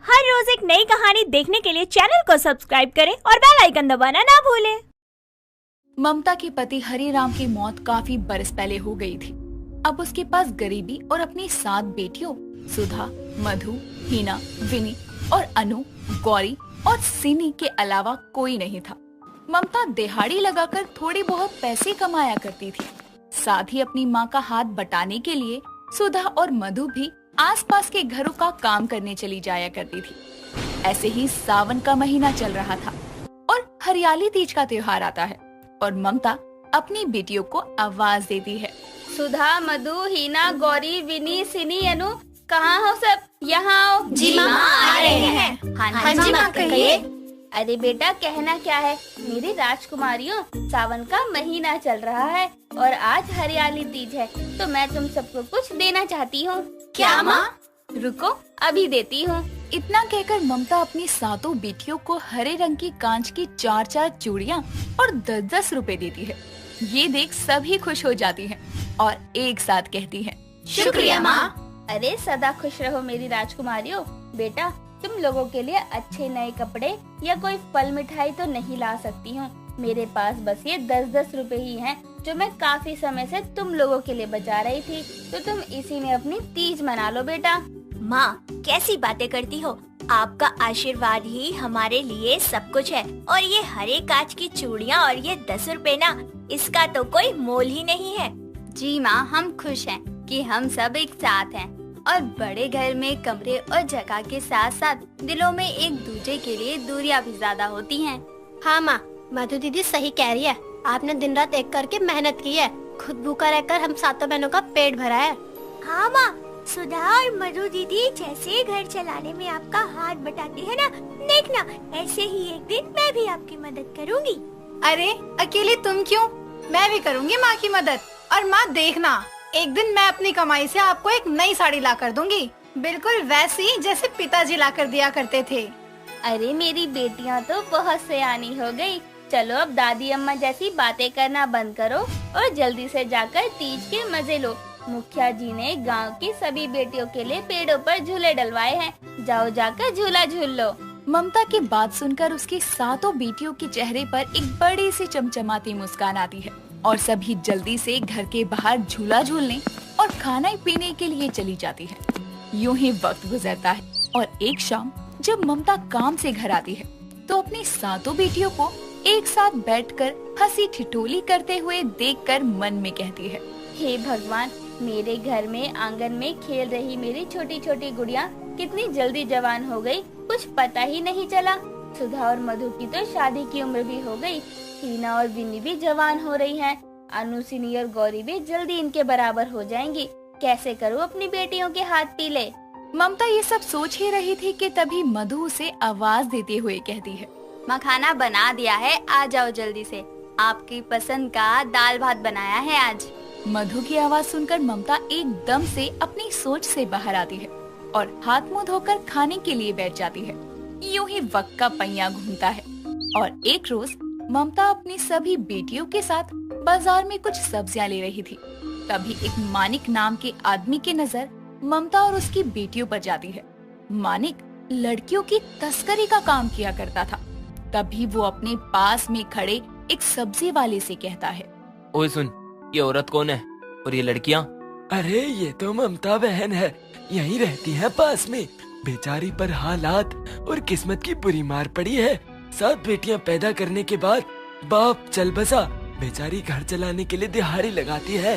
हर रोज एक नई कहानी देखने के लिए चैनल को सब्सक्राइब करें और बेल आइकन दबाना ना भूलें। ममता के पति हरिराम की मौत काफी बरस पहले हो गई थी। अब उसके पास गरीबी और अपनी 7 बेटियों सुधा, मधु, हीना, विनी और अनु, गौरी और सिनी के अलावा कोई नहीं था। ममता दिहाड़ी लगाकर थोड़ी बहुत पैसे कमाया करती थी। साथ ही अपनी माँ का हाथ बटाने के लिए सुधा और मधु भी आसपास के घरों का काम करने चली जाया करती थी। ऐसे ही सावन का महीना चल रहा था और हरियाली तीज का त्योहार आता है और ममता अपनी बेटियों को आवाज देती है। सुधा, मधु, हीना, गौरी, विनी, सिनी, अनु, कहाँ हो सब? यहाँ आओ। जी माँ, आ रहे हैं। हाँ जी माँ, कहिए। अरे बेटा, कहना क्या है मेरी राजकुमारियों, सावन का महीना चल रहा है और आज हरियाली तीज है, तो मैं तुम सबको कुछ देना चाहती हूँ। क्या माँ? रुको, अभी देती हूँ। इतना कहकर ममता अपनी 7 बेटियों को हरे रंग की कांच की 4 चूड़ियाँ और 10-10 रुपए देती है। ये देख सभी खुश हो जाती हैं और एक साथ कहती हैं, शुक्रिया माँ। अरे सदा खुश रहो मेरी राजकुमारियों। बेटा, तुम लोगों के लिए अच्छे नए कपड़े या कोई फल मिठाई तो नहीं ला सकती हूँ। मेरे पास बस ये 10-10 रुपए ही हैं, जो मैं काफी समय से तुम लोगों के लिए बचा रही थी, तो तुम इसी में अपनी तीज मना लो बेटा। माँ, कैसी बातें करती हो? आपका आशीर्वाद ही हमारे लिए सब कुछ है और ये हरे कांच की चूड़ियाँ और ये 10 रुपए ना, इसका तो कोई मोल ही नहीं है। जी माँ, हम खुश हैं कि हम सब एक साथ हैं और बड़े घर में कमरे और जगह के साथ साथ दिलों में एक दूसरे के लिए दूरियां भी ज्यादा होती हैं। हाँ माँ, मधु दीदी सही कह रही है। आपने दिन रात एक करके मेहनत की है, खुद भूखा रहकर हम 7 बहनों का पेट भरा है। हाँ माँ, सुधा और मधु दीदी जैसे घर चलाने में आपका हाथ बटाती है ना, देखना ऐसे ही एक दिन मैं भी आपकी मदद करूँगी। अरे अकेले तुम क्यों? मैं भी करूँगी माँ की मदद। और माँ देखना, एक दिन मैं अपनी कमाई से आपको एक नई साड़ी ला कर दूंगी, बिल्कुल वैसी जैसे पिताजी ला कर दिया करते थे। अरे मेरी बेटियां तो बहुत सयानी हो गई। चलो अब दादी अम्मा जैसी बातें करना बंद करो और जल्दी से जाकर तीज के मजे लो। मुखिया जी ने गांव की सभी बेटियों के लिए पेड़ों पर झूले डलवाए हैं, जाओ जाकर झूला झूल लो। ममता की बात सुनकर उसकी 7 बेटियों के चेहरे पर एक बड़ी सी चमचमाती मुस्कान आती है और सभी जल्दी से घर के बाहर झूला झूलने और खाना पीने के लिए चली जाती है। यूं ही वक्त गुजरता है और एक शाम जब ममता काम से घर आती है तो अपनी 7 बेटियों को एक साथ बैठकर हंसी ठिठोली करते हुए देखकर मन में कहती है, हे भगवान, मेरे घर में आंगन में खेल रही मेरी छोटी छोटी गुड़िया कितनी जल्दी जवान हो गई, कुछ पता ही नहीं चला। सुधा और मधु की तो शादी की उम्र भी हो गई, हीना और विनी भी जवान हो रही हैं, अनु, सिनी और गौरी भी जल्दी इनके बराबर हो जाएंगी। कैसे करूँ अपनी बेटियों के हाथ पीले? ममता ये सब सोच ही रही थी कि तभी मधु उसे आवाज देते हुए कहती है, माँ खाना बना दिया है, आ जाओ जल्दी से। आपकी पसंद का दाल भात बनाया है आज। मधु की आवाज सुनकर ममता एकदम से अपनी सोच से बाहर आती है और हाथ मुंह धोकर खाने के लिए बैठ जाती है। यूं ही वक्त का पहिया घूमता है और एक रोज ममता अपनी सभी बेटियों के साथ बाजार में कुछ सब्जियां ले रही थी। तभी एक मानिक नाम के आदमी की नजर ममता और उसकी बेटियों पर जाती है। मानिक लड़कियों की तस्करी का काम किया करता था। तभी वो अपने पास में खड़े एक सब्जी वाले से कहता है, ओए सुन, ये औरत कौन है और ये लड़कियाँ? अरे ये तो ममता बहन है, यहीं रहती है पास में। बेचारी पर हालात और किस्मत की बुरी मार पड़ी है। 7 बेटियां पैदा करने के बाद बाप चल बसा। बेचारी घर चलाने के लिए दिहाड़ी लगाती है।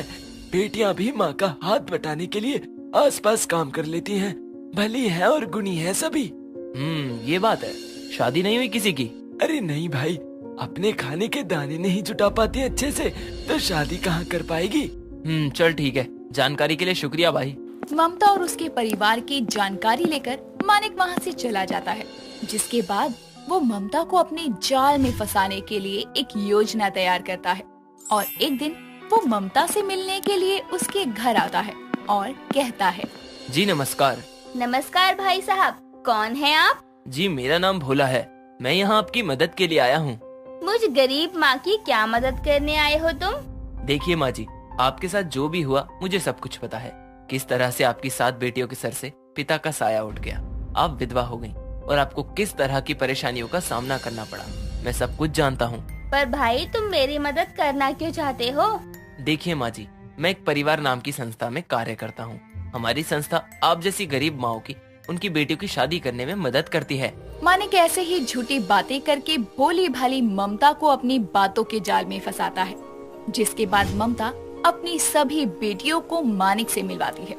बेटियां भी माँ का हाथ बटाने के लिए आसपास काम कर लेती हैं। भली है और गुणी है सभी। ये बात है। शादी नहीं हुई किसी की? अरे नहीं भाई, अपने खाने के दाने नहीं जुटा पाती अच्छे से तो शादी कहाँ कर पाएगी। चल ठीक है, जानकारी के लिए शुक्रिया भाई। ममता और उसके परिवार की जानकारी लेकर मानिक वहाँ से चला जाता है, जिसके बाद वो ममता को अपने जाल में फंसाने के लिए एक योजना तैयार करता है और एक दिन वो ममता से मिलने के लिए उसके घर आता है और कहता है, जी नमस्कार। नमस्कार भाई साहब, कौन है आप? जी मेरा नाम भोला है, मैं यहाँ आपकी मदद के लिए आया हूँ। मुझ गरीब माँ की क्या मदद करने आए हो तुम? देखिए माँ जी, आपके साथ जो भी हुआ मुझे सब कुछ पता है। किस तरह से आपकी 7 बेटियों के सर से पिता का साया उठ गया। आप विधवा हो गईं और आपको किस तरह की परेशानियों का सामना करना पड़ा। मैं सब कुछ जानता हूँ। पर भाई तुम मेरी मदद करना क्यों चाहते हो? देखिए माँ जी, मैं एक परिवार नाम की संस्था में कार्य करता हूँ। हमारी संस्था आप जैसी गरीब माओ की उनकी बेटियों की शादी करने में मदद करती है। मानिक ऐसे ही झूठी बातें करके भोली भाली ममता को अपनी बातों के जाल में फंसाता है, जिसके बाद ममता अपनी सभी बेटियों को मानिक से मिलवाती है।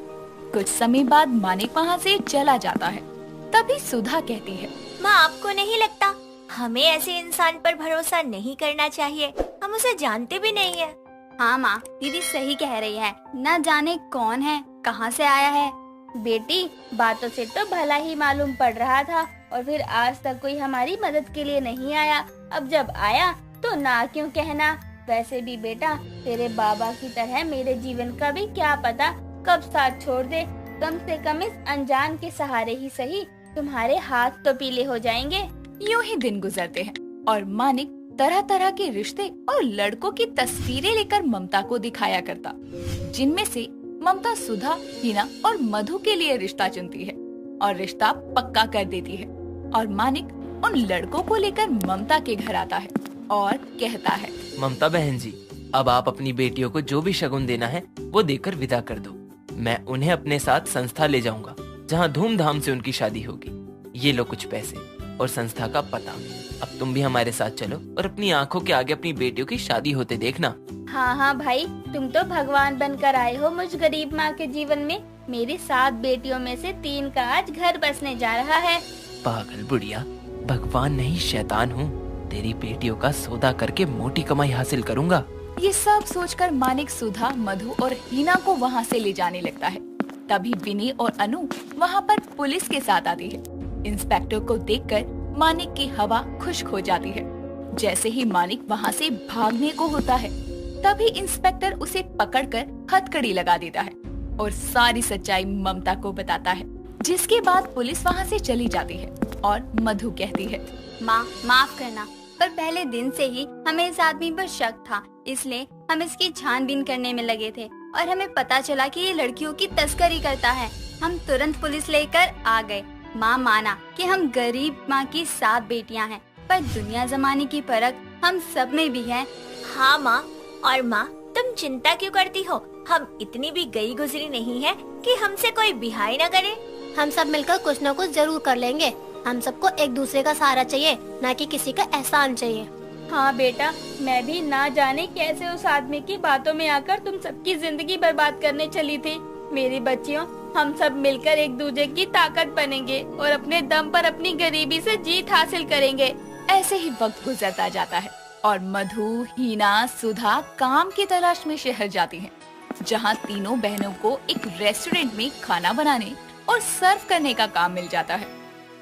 कुछ समय बाद मानिक वहाँ से चला जाता है। तभी सुधा कहती है, माँ आपको नहीं लगता हमें ऐसे इंसान पर भरोसा नहीं करना चाहिए? हम उसे जानते भी नहीं है। हाँ माँ, दीदी सही कह रही है। न जाने कौन है, कहाँ से आया है। बेटी, बातों से तो भला ही मालूम पड़ रहा था और फिर आज तक कोई हमारी मदद के लिए नहीं आया। अब जब आया तो ना क्यों कहना। वैसे भी बेटा, तेरे बाबा की तरह मेरे जीवन का भी क्या पता कब साथ छोड़ दे। कम से कम इस अनजान के सहारे ही सही तुम्हारे हाथ तो पीले हो जाएंगे। यूं ही दिन गुजरते हैं और मानिक तरह तरह के रिश्ते और लड़कों की तस्वीरें लेकर ममता को दिखाया करता, जिनमें से ममता सुधा, हिना और मधु के लिए रिश्ता चुनती है और रिश्ता पक्का कर देती है। और मानिक उन लड़कों को लेकर ममता के घर आता है और कहता है, ममता बहन जी, अब आप अपनी बेटियों को जो भी शगुन देना है वो देकर विदा कर दो। मैं उन्हें अपने साथ संस्था ले जाऊंगा जहाँ धूमधाम से उनकी शादी होगी। ये लो कुछ पैसे और संस्था का पता। अब तुम भी हमारे साथ चलो और अपनी आंखों के आगे अपनी बेटियों की शादी होते देखना। हाँ हाँ भाई, तुम तो भगवान बनकर आए हो मुझ गरीब माँ के जीवन में। मेरी 7 बेटियों में से 3 का आज घर बसने जा रहा है। पागल बुढ़िया, भगवान नहीं शैतान हूँ। तेरी बेटियों का सौदा करके मोटी कमाई हासिल करूँगा। ये सब सोचकर मानिक सुधा, मधु और हिना को वहाँ से ले जाने लगता है। तभी विनी और अनु वहाँ पर पुलिस के साथ आती है। इंस्पेक्टर को देखकर मानिक की हवा खुश्क हो जाती है। जैसे ही मानिक वहाँ से भागने को होता है, तभी इंस्पेक्टर उसे पकड़कर हथकड़ी लगा देता है और सारी सच्चाई ममता को बताता है। जिसके बाद पुलिस वहाँ से चली जाती है और मधु कहती है, माँ माफ करना, पर पहले दिन से ही हमें इस आदमी पर शक था, इसलिए हम इसकी छानबीन करने में लगे थे और हमें पता चला कि ये लड़कियों की तस्करी करता है। हम तुरंत पुलिस लेकर आ गए। माँ माना कि हम गरीब माँ की 7 बेटियाँ हैं, पर दुनिया जमाने की परख हम सब में भी है। हाँ माँ, और माँ तुम चिंता क्यों करती हो? हम इतनी भी गई गुजरी नहीं है कि हमसे कोई बिहाई न करे। हम सब मिलकर कुछ न कुछ जरूर कर लेंगे। हम सबको एक दूसरे का सहारा चाहिए, ना कि किसी का एहसान चाहिए। हाँ बेटा, मैं भी ना जाने कैसे उस आदमी की बातों में आकर तुम सबकी जिंदगी बर्बाद करने चली थी। मेरी बच्चियों, हम सब मिलकर एक दूसरे की ताकत बनेंगे और अपने दम पर अपनी गरीबी से जीत हासिल करेंगे। ऐसे ही वक्त गुजरता जाता है और मधु, हिना, सुधा काम की तलाश में शहर जाती हैं, जहां तीनों बहनों को एक रेस्टोरेंट में खाना बनाने और सर्व करने का काम मिल जाता है।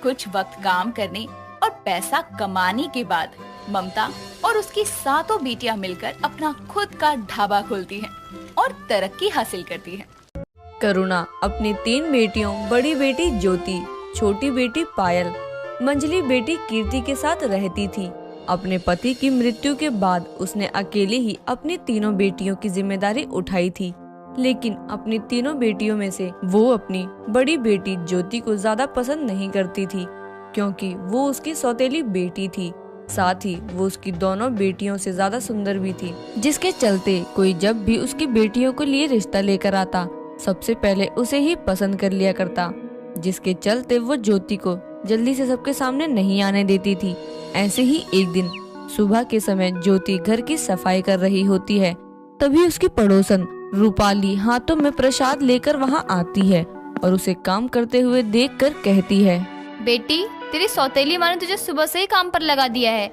कुछ वक्त काम करने और पैसा कमाने के बाद ममता और उसकी 7 बेटियां मिलकर अपना खुद का ढाबा खोलती हैं और तरक्की हासिल करती हैं। करुणा अपनी 3 बेटियों, बड़ी बेटी ज्योति, छोटी बेटी पायल, मंझली बेटी कीर्ति के साथ रहती थी। अपने पति की मृत्यु के बाद उसने अकेले ही अपनी 3 बेटियों की जिम्मेदारी उठाई थी, लेकिन अपनी 3 बेटियों में से वो अपनी बड़ी बेटी ज्योति को ज्यादा पसंद नहीं करती थी, क्योंकि वो उसकी सौतेली बेटी थी। साथ ही वो उसकी दोनों बेटियों से ज्यादा सुंदर भी थी, जिसके चलते कोई जब भी उसकी बेटियों को लिए रिश्ता लेकर आता, सबसे पहले उसे ही पसंद कर लिया करता, जिसके चलते वो ज्योति को जल्दी से सबके सामने नहीं आने देती थी। ऐसे ही एक दिन सुबह के समय ज्योति घर की सफाई कर रही होती है, तभी उसकी पड़ोसन रूपाली हाथों में प्रसाद लेकर वहाँ आती है और उसे काम करते हुए देखकर कहती है, बेटी, तेरी सौतेली माँ ने तुझे सुबह से ही काम पर लगा दिया है।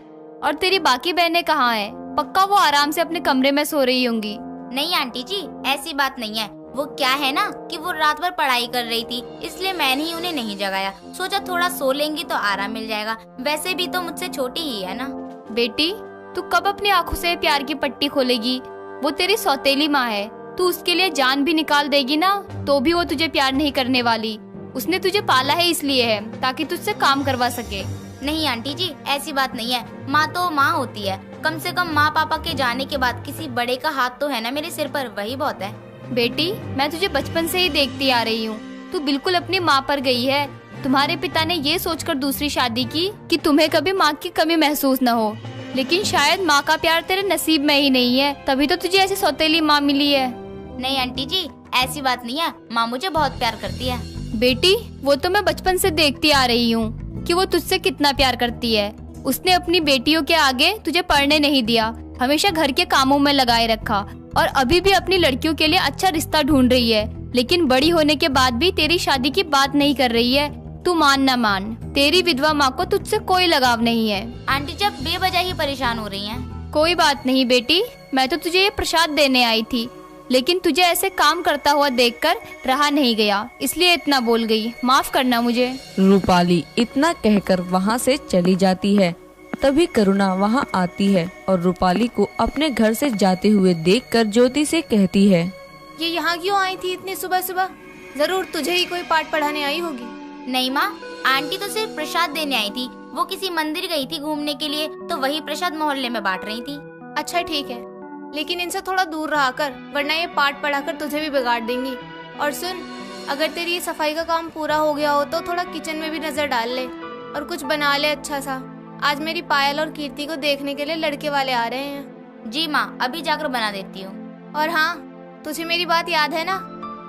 और तेरी बाकी बहनें कहाँ हैं? पक्का वो आराम से अपने कमरे में सो रही होंगी। नहीं आंटी जी, ऐसी बात नहीं है। वो क्या है ना कि वो रात भर पढ़ाई कर रही थी, इसलिए मैंने ही उन्हें नहीं जगाया। सोचा थोड़ा सो लेंगी तो आराम मिल जाएगा। वैसे भी तो मुझसे छोटी ही है ना। बेटी, तू कब अपनी आँखों से प्यार की पट्टी खोलेगी? वो तेरी सौतेली माँ है, तू उसके लिए जान भी निकाल देगी ना तो भी वो तुझे प्यार नहीं करने वाली। उसने तुझे पाला है इसलिए है ताकि तुझसे काम करवा सके। नहीं आंटी जी, ऐसी बात नहीं है। माँ तो माँ होती है। कम से कम माँ पापा के जाने के बाद किसी बड़े का हाथ तो है ना मेरे सिर पर, वही बहुत है। बेटी, मैं तुझे बचपन से ही देखती आ रही हूँ, तू बिल्कुल अपनी माँ पर गई है। तुम्हारे पिता ने ये सोचकर दूसरी शादी की कि तुम्हें कभी माँ की कमी महसूस न हो, लेकिन शायद माँ का प्यार तेरे नसीब में ही नहीं है, तभी तो तुझे ऐसी सौतेली माँ मिली है। नहीं आंटी जी, ऐसी बात नहीं है, माँ मुझे बहुत प्यार करती है। बेटी, वो तो मैं बचपन से देखती आ रही हूँ कि वो तुझसे कितना प्यार करती है। उसने अपनी बेटियों के आगे तुझे पढ़ने नहीं दिया, हमेशा घर के कामों में लगाए रखा, और अभी भी अपनी लड़कियों के लिए अच्छा रिश्ता ढूंढ रही है, लेकिन बड़ी होने के बाद भी तेरी शादी की बात नहीं कर रही है। तू मान ना मान, तेरी विधवा माँ को तुझसे कोई लगाव नहीं है। आंटी जी, आप बेवजह ही परेशान हो रही हैं। कोई बात नहीं बेटी, मैं तो तुझे ये प्रसाद देने आई थी, लेकिन तुझे ऐसे काम करता हुआ देखकर रहा नहीं गया, इसलिए इतना बोल गई, माफ करना मुझे। रूपाली इतना कहकर वहाँ से चली जाती है। तभी करुणा वहाँ आती है और रूपाली को अपने घर से जाते हुए देखकर ज्योति से कहती है, ये यहाँ क्यों आई थी इतनी सुबह सुबह? जरूर तुझे ही कोई पाठ पढ़ाने आई होगी। नहीं माँ, आंटी तो सिर्फ प्रसाद देने आई थी। वो किसी मंदिर गई थी घूमने के लिए, तो वही प्रसाद मोहल्ले में बांट रही थी। अच्छा ठीक है, लेकिन इनसे थोड़ा दूर रहा कर, वरना ये पाठ पढ़ाकर तुझे भी बिगाड़ देंगी। और सुन, अगर तेरी ये सफाई का काम पूरा हो गया हो तो थोड़ा किचन में भी नजर डाल ले और कुछ बना ले अच्छा सा। आज मेरी पायल और कीर्ति को देखने के लिए लड़के वाले आ रहे हैं। जी माँ, अभी जाकर बना देती हूँ। और हाँ, तुझे मेरी बात याद है ना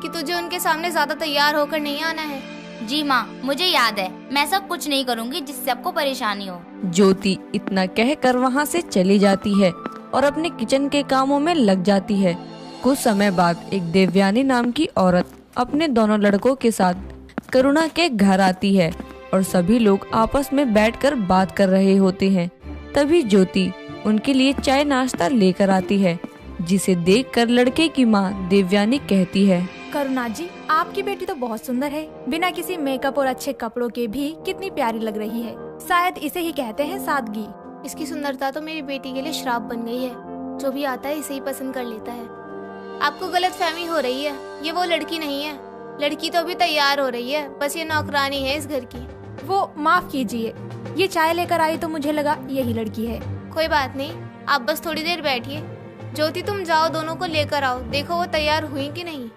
कि तुझे उनके सामने ज्यादा तैयार होकर नहीं आना है। जी माँ, मुझे याद है, मैं सब कुछ नहीं करूँगी जिससे आपको परेशानी हो। ज्योति इतना कहकर वहाँ से चली जाती है और अपने किचन के कामों में लग जाती है। कुछ समय बाद एक देवयानी नाम की औरत अपने दोनों लड़कों के साथ करुणा के घर आती है और सभी लोग आपस में बैठकर बात कर रहे होते हैं। तभी ज्योति उनके लिए चाय नाश्ता लेकर आती है, जिसे देखकर लड़के की माँ देवयानी कहती है, करुणा जी, आपकी बेटी तो बहुत सुंदर है, बिना किसी मेकअप और अच्छे कपड़ों के भी कितनी प्यारी लग रही है। शायद इसे ही कहते हैं सादगी। इसकी सुंदरता तो मेरी बेटी के लिए श्राप बन गई है। जो भी आता है इसे ही पसंद कर लेता है। आपको गलतफहमी हो रही है, ये वो लड़की नहीं है। लड़की तो अभी तैयार हो रही है, बस ये नौकरानी है इस घर की। वो माफ कीजिए, ये चाय लेकर आई तो मुझे लगा यही लड़की है। कोई बात नहीं, आप बस थोड़ी देर बैठिए। ज्योति, तुम जाओ, दोनों को लेकर आओ, देखो वो तैयार हुई कि नहीं।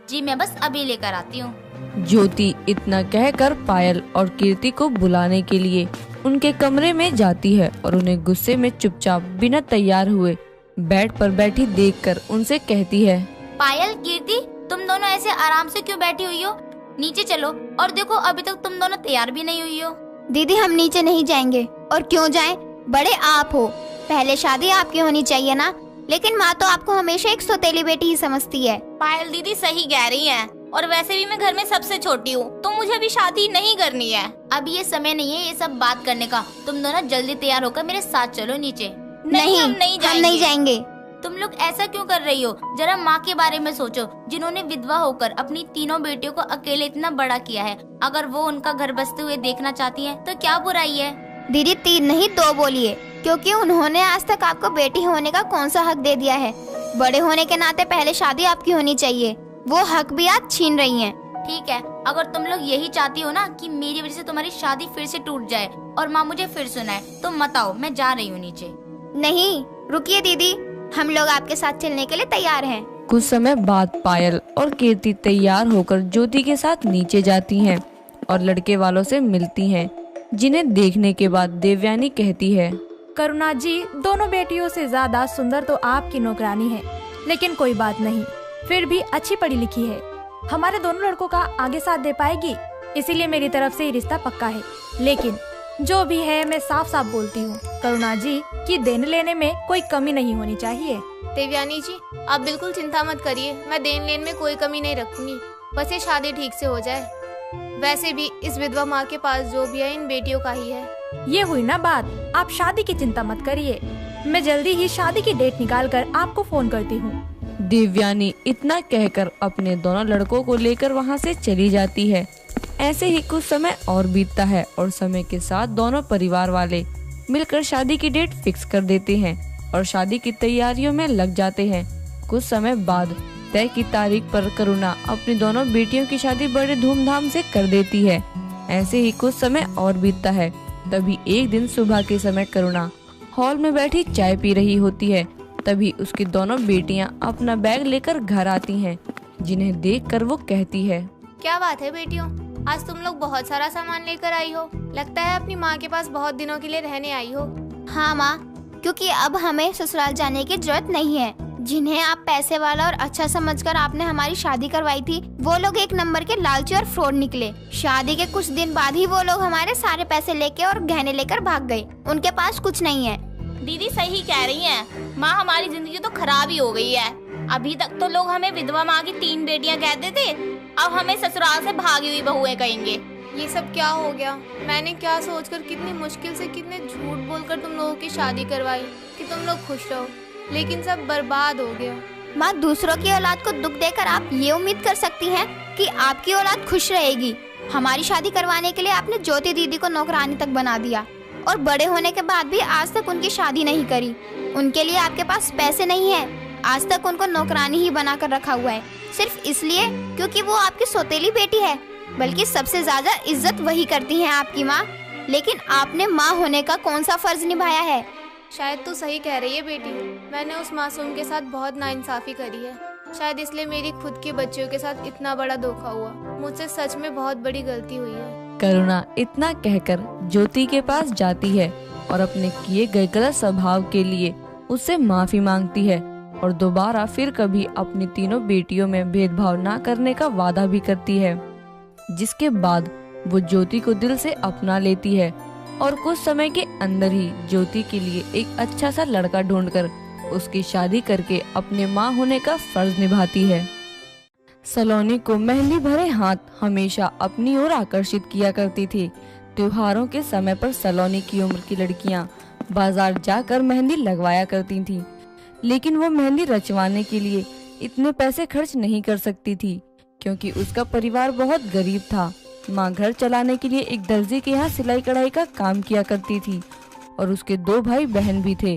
जी मैं बस अभी लेकर आती हूँ। ज्योति इतना कहकर पायल और कीर्ति को बुलाने के लिए उनके कमरे में जाती है और उन्हें गुस्से में चुपचाप बिना तैयार हुए बेड पर बैठी देखकर उनसे कहती है, पायल, कीर्ति, तुम दोनों ऐसे आराम से क्यों बैठी हुई हो? नीचे चलो, और देखो अभी तक तुम दोनों तैयार भी नहीं हुई हो। दीदी, हम नीचे नहीं जाएंगे। और क्यों जाएं? बड़े आप हो, पहले शादी आपकी होनी चाहिए ना। लेकिन माँ तो आपको हमेशा एक सौतेली बेटी ही समझती है। पायल दीदी सही कह रही है, और वैसे भी मैं घर में सबसे छोटी हूँ, तो मुझे भी शादी नहीं करनी है। अब ये समय नहीं है ये सब बात करने का। तुम दोनों जल्दी तैयार होकर मेरे साथ चलो नीचे। नहीं, हम नहीं जाएंगे। तुम लोग ऐसा क्यों कर रही हो? जरा माँ के बारे में सोचो, जिन्होंने विधवा होकर अपनी तीनों बेटियों को अकेले इतना बड़ा किया है। अगर वो उनका घर बसते हुए देखना चाहती है तो क्या बुराई है? दीदी, 3 नहीं 2 बोलिए, क्योंकि उन्होंने आज तक आपको बेटी होने का कौन सा हक दे दिया है? बड़े होने के नाते पहले शादी आपकी होनी चाहिए, वो हक भी आप छीन रही हैं। ठीक है, अगर तुम लोग यही चाहती हो ना कि मेरी वजह से तुम्हारी शादी फिर से टूट जाए और माँ मुझे फिर सुनाए, तो मत आओ, मैं जा रही हूँ नीचे। नहीं, रुकिए दीदी, हम लोग आपके साथ चलने के लिए तैयार हैं। कुछ समय बाद पायल और कीर्ति तैयार होकर ज्योति के साथ नीचे जाती हैं और लड़के वालों से मिलती हैं, जिन्हें देखने के बाद देवयानी कहती है, करुणा जी, दोनों बेटियों से ज्यादा सुंदर तो आपकी नौकरानी है, लेकिन कोई बात नहीं, फिर भी अच्छी पढ़ी लिखी है, हमारे दोनों लड़कों का आगे साथ दे पाएगी, इसीलिए मेरी तरफ से ये रिश्ता पक्का है। लेकिन जो भी है मैं साफ साफ बोलती हूँ, करुणा जी की देने लेने में कोई कमी नहीं होनी चाहिए। देवयानी जी, आप बिल्कुल चिंता मत करिए, मैं देन लेन में कोई कमी नहीं रखूंगी, बस ये शादी ठीक से हो जाए। वैसे भी इस विधवा माँ के पास जो भी है इन बेटियों का ही है। ये हुई ना बात, आप शादी की चिंता मत करिए, मैं जल्दी ही शादी की डेट निकाल कर आपको फोन करती हूँ। देवयानी इतना कहकर अपने दोनों लड़कों को लेकर वहाँ से चली जाती है। ऐसे ही कुछ समय और बीतता है और समय के साथ दोनों परिवार वाले मिलकर शादी की डेट फिक्स कर देते हैं और शादी की तैयारियों में लग जाते हैं। कुछ समय बाद तय की तारीख पर करुणा अपनी दोनों बेटियों की शादी बड़े धूमधाम से कर देती है। ऐसे ही कुछ समय और बीतता है। तभी एक दिन सुबह के समय करुणा हॉल में बैठी चाय पी रही होती है। तभी उसकी दोनों बेटियां अपना बैग लेकर घर आती हैं, जिन्हें देखकर वो कहती है, क्या बात है बेटियों, आज तुम लोग बहुत सारा सामान लेकर आई हो। लगता है अपनी माँ के पास बहुत दिनों के लिए रहने आई हो। हाँ माँ, क्योंकि अब हमें ससुराल जाने की जरूरत नहीं है। जिन्हें आप पैसे वाला और अच्छा समझकर आपने हमारी शादी करवाई थी, वो लोग एक नंबर के लालची और फ्रॉड निकले। शादी के कुछ दिन बाद ही वो लोग हमारे सारे पैसे लेके और गहने लेकर भाग गए। उनके पास कुछ नहीं है। दीदी सही कह रही हैं। माँ, हमारी जिंदगी तो खराब ही हो गई है। अभी तक तो लोग हमें विधवा माँ की 3 बेटियाँ कहते थे, अब हमें ससुराल से भागी हुई बहुएं कहेंगे। ये सब क्या हो गया? मैंने क्या सोचकर कितनी मुश्किल से कितने झूठ बोलकर तुम लोगों की शादी करवाई कि तुम लोग खुश रहो, लेकिन सब बर्बाद हो गया। माँ, दूसरों की औलाद को दुख देकर आप ये उम्मीद कर सकती हैं कि आपकी औलाद खुश रहेगी। हमारी शादी करवाने के लिए आपने ज्योति दीदी को नौकरानी तक बना दिया और बड़े होने के बाद भी आज तक उनकी शादी नहीं करी। उनके लिए आपके पास पैसे नहीं है। आज तक उनको नौकरानी ही बना कर रखा हुआ है, सिर्फ इसलिए क्योंकि वो आपकी सौतेली बेटी है। बल्कि सबसे ज्यादा इज्जत वही करती है आपकी माँ। लेकिन आपने माँ होने का कौन सा फर्ज निभाया है? शायद तू सही कह रही है बेटी। मैंने उस मासूम के साथ बहुत नाइंसाफी करी है। शायद इसलिए मेरी खुद के बच्चों के साथ इतना बड़ा धोखा हुआ। मुझसे सच में बहुत बड़ी गलती हुई है। करुणा इतना कहकर ज्योति के पास जाती है और अपने किए गए गलत स्वभाव के लिए उससे माफी मांगती है और दोबारा फिर कभी अपनी तीनों बेटियों में भेदभाव न करने का वादा भी करती है। जिसके बाद वो ज्योति को दिल से अपना लेती है और कुछ समय के अंदर ही ज्योति के लिए एक अच्छा सा लड़का ढूंढकर उसकी शादी करके अपने माँ होने का फर्ज निभाती है। सलोनी को मेहंदी भरे हाथ हमेशा अपनी ओर आकर्षित किया करती थी। त्योहारों के समय पर सलोनी की उम्र की लड़कियां बाजार जाकर मेहंदी लगवाया करती थीं, लेकिन वो मेहंदी रचवाने के लिए इतने पैसे खर्च नहीं कर सकती थी क्योंकि उसका परिवार बहुत गरीब था। माँ घर चलाने के लिए एक दर्जी के यहाँ सिलाई कढ़ाई का काम किया करती थी और उसके 2 भाई बहन भी थे।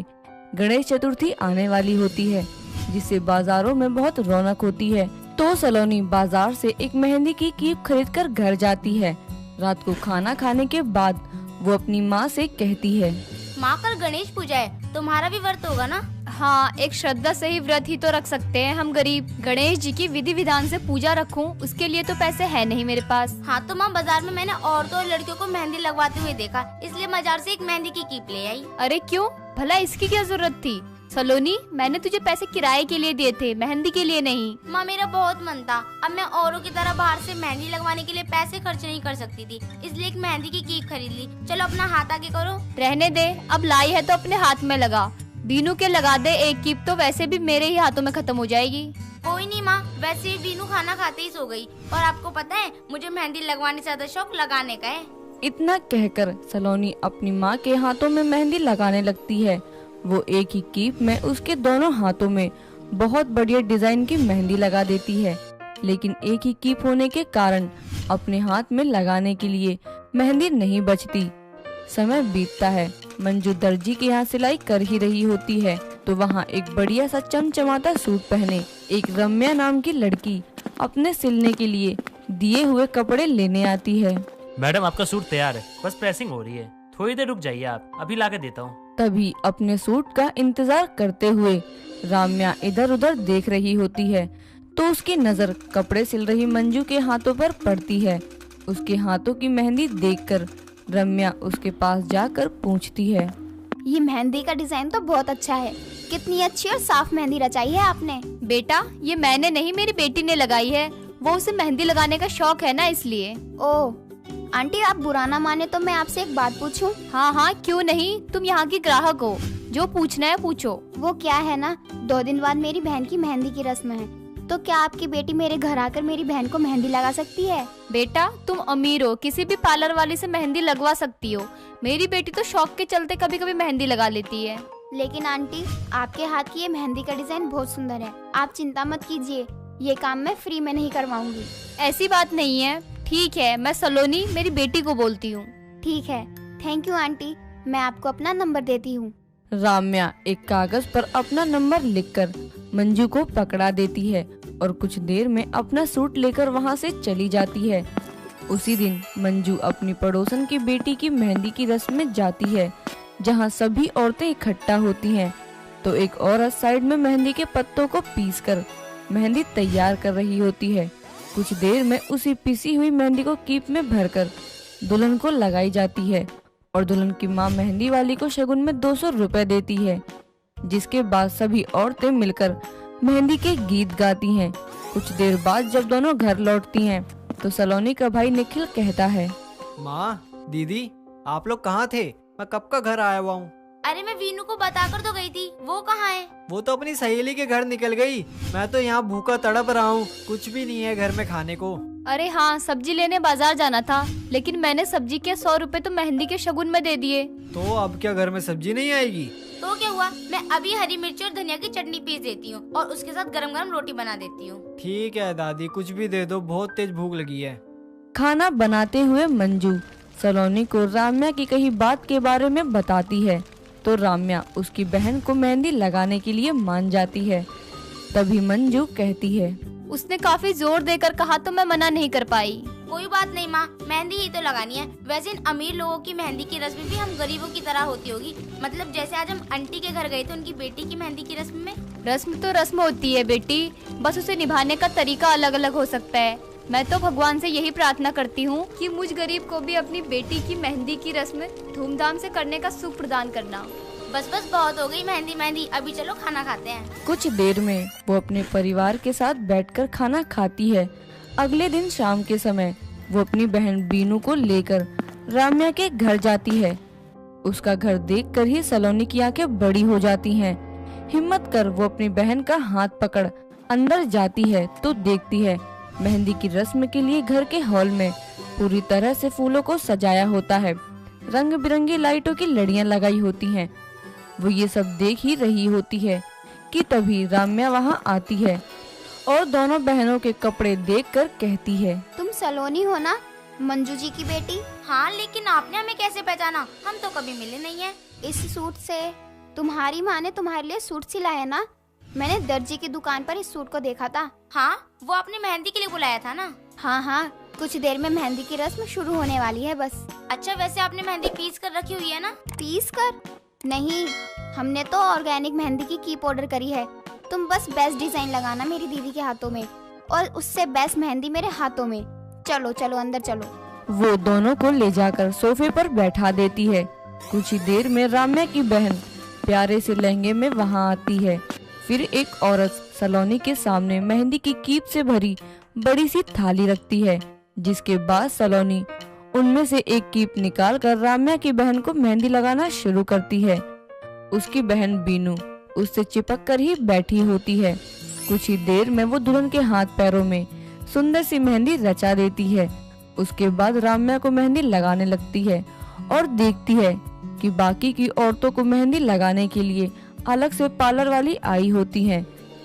गणेश चतुर्थी आने वाली होती है जिससे बाजारों में बहुत रौनक होती है, तो सलोनी बाजार से एक मेहंदी की कीप खरीदकर घर जाती है। रात को खाना खाने के बाद वो अपनी माँ से कहती है, माँ कल गणेश पूजा है, तुम्हारा भी व्रत होगा ना? हाँ, एक श्रद्धा से ही व्रत ही तो रख सकते हैं हम गरीब। गणेश जी की विधि विधान से पूजा रखूं, उसके लिए तो पैसे है नहीं मेरे पास। हाँ तो माँ, बाजार में मैंने औरतों और लड़कियों को मेहंदी लगवाते हुए देखा, इसलिए बाजार से एक मेहंदी की कीप ले आई। अरे क्यों भला, इसकी क्या जरूरत थी? सलोनी, मैंने तुझे पैसे किराए के लिए दिए थे, मेहंदी के लिए नहीं। माँ मेरा बहुत मन था, अब मैं औरों की तरह बाहर से मेहंदी लगवाने के लिए पैसे खर्च नहीं कर सकती थी, इसलिए एक मेहंदी की कीप खरीद ली। चलो अपना हाथ आगे करो। रहने दे, अब लाई है तो अपने हाथ में लगा। बीनू के लगा दे एक कीप, तो वैसे भी मेरे ही हाथों में खत्म हो जाएगी। कोई नहीं माँ, वैसे भी बीनू खाना खाते ही सो गई, और आपको पता है मुझे मेहंदी लगवाने से ज्यादा शौक लगाने का है। इतना कहकर सलोनी अपनी माँ के हाथों में मेहंदी लगाने लगती है। वो एक ही कीप में उसके दोनों हाथों में बहुत बढ़िया डिजाइन की मेहंदी लगा देती है, लेकिन एक ही कीप होने के कारण अपने हाथ में लगाने के लिए मेहंदी नहीं बचती। समय बीतता है, मंजू दर्जी के यहाँ सिलाई कर ही रही होती है तो वहाँ एक बढ़िया सा चमचमाता सूट पहने एक रम्या नाम की लड़की अपने सिलने के लिए दिए हुए कपड़े लेने आती है। मैडम आपका सूट तैयार है, बस प्रेसिंग हो रही है, थोड़ी देर रुक जाइए, आप अभी लाके देता हूँ। तभी अपने सूट का इंतजार करते हुए राम्या इधर उधर देख रही होती है तो उसकी नजर कपड़े सिल रही मंजू के हाथों पर पड़ती है। उसके हाथों की मेहंदी देखकर रम्या उसके पास जाकर पूछती है, ये मेहंदी का डिजाइन तो बहुत अच्छा है, कितनी अच्छी और साफ मेहंदी रचाई है आपने। बेटा, ये मैंने नहीं, मेरी बेटी ने लगाई है, वो उसे मेहंदी लगाने का शौक है ना, इसलिए। ओह आंटी, आप बुरा ना माने तो मैं आपसे एक बात पूछूं? हाँ हाँ, क्यों नहीं, तुम यहाँ की ग्राहक हो, जो पूछना है पूछो। वो क्या है ना, 2 दिन बाद मेरी बहन की मेहंदी की रस्म है, तो क्या आपकी बेटी मेरे घर आकर मेरी बहन को मेहंदी लगा सकती है? बेटा, तुम अमीर हो, किसी भी पार्लर वाली से मेहंदी लगवा सकती हो, मेरी बेटी तो शौक के चलते कभी कभी मेहंदी लगा लेती है। लेकिन आंटी, आपके हाथ की ये मेहंदी का डिजाइन बहुत सुंदर है, आप चिंता मत कीजिए, ये काम मैं फ्री में नहीं करवाऊंगी। ऐसी बात नहीं है, ठीक है, मैं सलोनी मेरी बेटी को बोलती हूँ। ठीक है, थैंक यू आंटी, मैं आपको अपना नंबर देती हूँ। राम्या एक कागज पर अपना नंबर लिखकर मंजू को पकड़ा देती है और कुछ देर में अपना सूट लेकर वहाँ से चली जाती है। उसी दिन मंजू अपनी पड़ोसन की बेटी की मेहंदी की रस्म में जाती है, जहाँ सभी औरतें इकट्ठा होती हैं, तो एक औरत साइड में मेहंदी के पत्तों को पीसकर मेहंदी तैयार कर रही होती है। कुछ देर में उसी पिसी हुई मेहंदी को कीप में भरकर दुल्हन को लगाई जाती है और दुल्हन की माँ मेहंदी वाली को शगुन में 200 रुपए देती है। जिसके बाद सभी औरतें मिलकर मेहंदी के गीत गाती हैं। कुछ देर बाद जब दोनों घर लौटती हैं तो सलोनी का भाई निखिल कहता है, माँ, दीदी, आप लोग कहाँ थे? मैं कब का घर आया हुआ हूँ। अरे मैं वीनू को बताकर तो गई थी, वो कहाँ है? वो तो अपनी सहेली के घर निकल गई। मैं तो यहाँ भूखा तड़प रहा हूँ, कुछ भी नहीं है घर में खाने को। अरे हाँ, सब्जी लेने बाजार जाना था, लेकिन मैंने सब्जी के 100 रुपए तो मेहंदी के शगुन में दे दिए। तो अब क्या घर में सब्जी नहीं आएगी? तो क्या हुआ, मैं अभी हरी मिर्ची और धनिया की चटनी पीस देती हूँ और उसके साथ गरम गरम रोटी बना देती हूँ। ठीक है दादी, कुछ भी दे दो, बहुत तेज भूख लगी है। खाना बनाते हुए मंजू सलोनी को राम्या की कही बात के बारे में बताती है तो राम्या उसकी बहन को मेहंदी लगाने के लिए मान जाती है। तभी मंजू कहती है, उसने काफी जोर देकर कहा तो मैं मना नहीं कर पाई। कोई बात नहीं माँ, मेहंदी ही तो लगानी है। वैसे इन अमीर लोगों की मेहंदी की रस्म भी हम गरीबों की तरह होती होगी। मतलब जैसे आज हम आंटी के घर गए थे उनकी बेटी की मेहंदी की रस्म में। रस्म तो रस्म होती है बेटी, बस उसे निभाने का तरीका अलग अलग हो सकता है। मैं तो भगवान से यही प्रार्थना करती हूँ कि मुझ गरीब को भी अपनी बेटी की मेहंदी की रस्म धूमधाम से करने का सुख प्रदान करना। बस बस बहुत हो गई मेहंदी मेहंदी, अभी चलो खाना खाते हैं। कुछ देर में वो अपने परिवार के साथ बैठकर खाना खाती है। अगले दिन शाम के समय वो अपनी बहन बीनू को लेकर राम्या के घर जाती है। उसका घर देखकर ही सलोनी की आंखें बड़ी हो जाती हैं। हिम्मत कर वो अपनी बहन का हाथ पकड़ अंदर जाती है तो देखती है मेहंदी की रस्म के लिए घर के हॉल में पूरी तरह से फूलों को सजाया होता है। रंग बिरंगी लाइटों की लड़ियां लगाई होती हैं। वो ये सब देख ही रही होती है कि तभी राम्या वहाँ आती है और दोनों बहनों के कपड़े देखकर कहती है, तुम सलोनी हो ना, मंजू जी की बेटी? हाँ, लेकिन आपने हमें कैसे पहचाना? हम तो कभी मिले नहीं हैं। इस सूट से तुम्हारी माँ ने तुम्हारे लिए सूट सिलाया ना? मैंने दर्जी की दुकान पर इस सूट को देखा था। हाँ, वो आपने मेहंदी के लिए बुलाया था ना? हाँ, कुछ देर में मेहंदी की रस्म शुरू होने वाली है बस। अच्छा, वैसे आपने मेहंदी पीस कर रखी हुई है ना? पीस कर? नहीं, हमने तो ऑर्गेनिक मेहंदी की कीप ऑर्डर करी है। तुम बस बेस्ट डिजाइन लगाना मेरी दीदी के हाथों में और उससे बेस्ट मेहंदी मेरे हाथों में। चलो चलो अंदर चलो। वो दोनों को ले जाकर सोफे पर बैठा देती है। कुछ ही देर में राम्या की बहन प्यारे से लहंगे में वहाँ आती है। फिर एक औरत सलोनी के सामने मेहंदी की कीप से भरी बड़ी सी थाली रखती है, जिसके बाद सलोनी उनमें से एक कीप निकाल कर राम्या की बहन को मेहंदी लगाना शुरू करती है। उसकी बहन बीनू उससे चिपक कर ही बैठी होती है। कुछ ही देर में वो दुल्हन के हाथ पैरों में सुंदर सी मेहंदी रचा देती है। उसके बाद राम्या को मेहंदी लगाने लगती है और देखती है कि बाकी की औरतों को मेहंदी लगाने के लिए अलग से पार्लर वाली आई होती है।